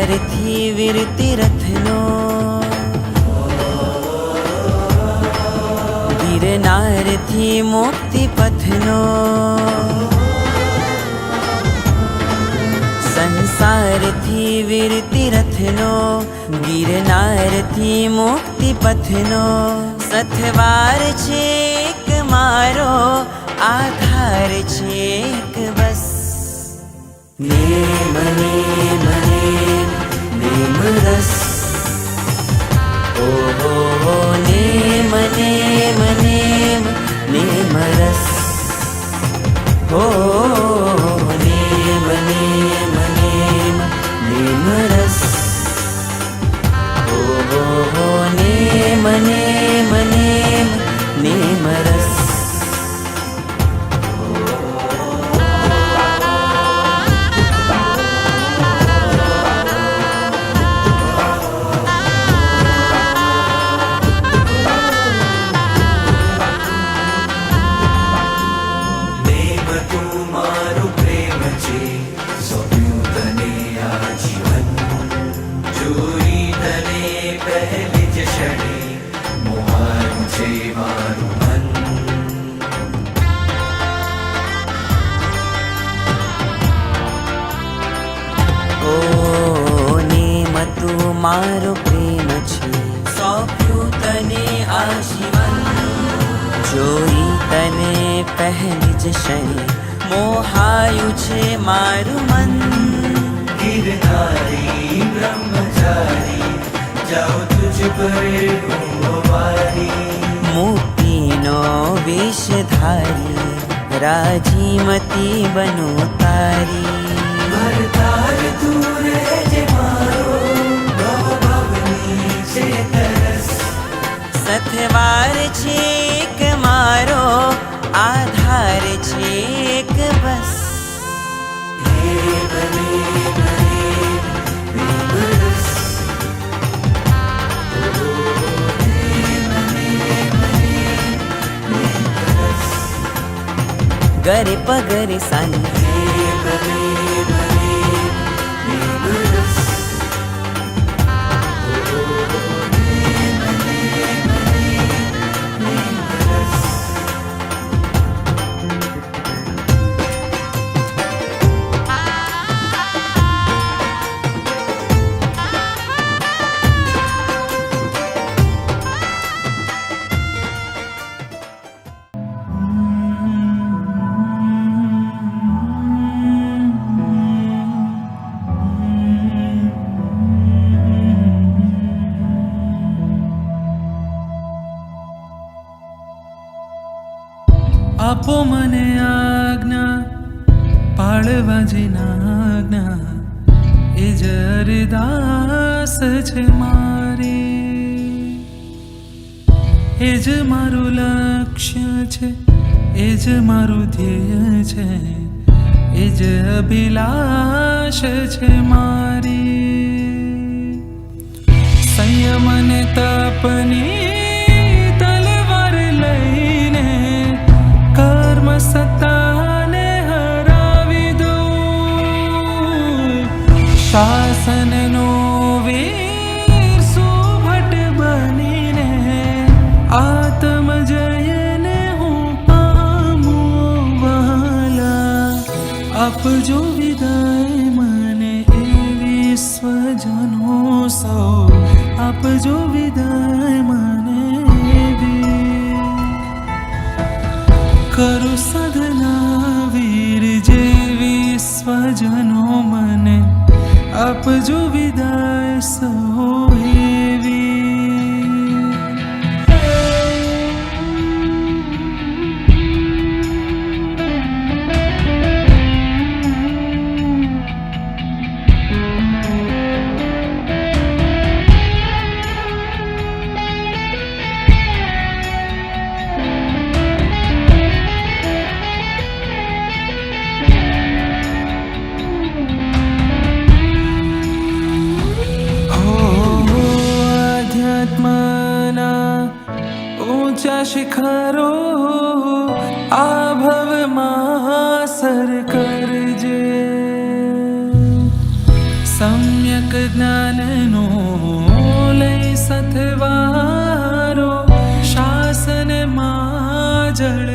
ગિરનારથી વીરતી રથનો, ગિરનારથી મુક્તિ પથનો, સંસારથી વીરતી રથનો, ગિરનારથી મુક્તિ પથનો. સથવાર છે એક મારો, આધાર છે એક બસ. નેમ નેમ નેમ નેમ રસ. ઓહો નેમ નેમ નેમ નેમ રસ. હો નેમ નેમ નેમ નેમ રસ. ઓહો નેમ નેમ નેમ નેમ રસ. મારો પ્રેમ છે, સોંપ્યું તને આજીવન. જોઈ તને પહેલી જ ક્ષણે મોહાયું છે મારું મન. ગિરનારી બ્રહ્મચારી, જાઓ તુજ પર વારી. મુક્તિનો વેશ ધારી, રાજીમતી બનો તારી. ભરતાર તું રહેજે મારો, સથવાર છે એક મારો, આધાર છે એક બસ. ગરે પગરે સાની આપો મને આજ્ઞા, પાળવા જેના આજ્ઞા, એ જ અરદાસ છે મારી. એ જ મારું લક્ષ્ય છે, એ જ મારું ધ્યેય છે, એ જ અભિલાષ છે મારી. સંયમ અને તપની તલવાર લઈને કર્મ સત્તાને હરાવી દઉં. શાસનનો વીર સુભટ બનીને આત્મ જયને હું પામું વાલા. આપજો વિદાય મને એવી સ્વજનો સૌ, આપજો વિદાય મને એવી. કરું સાધના વીર જેવી સ્વજનો મને, આપજો વિદાય સૌ એવી. શિખરો આ ભવમાં સર કરજે. सम्यक ज्ञाननो लई सथवारो शासन मा जड़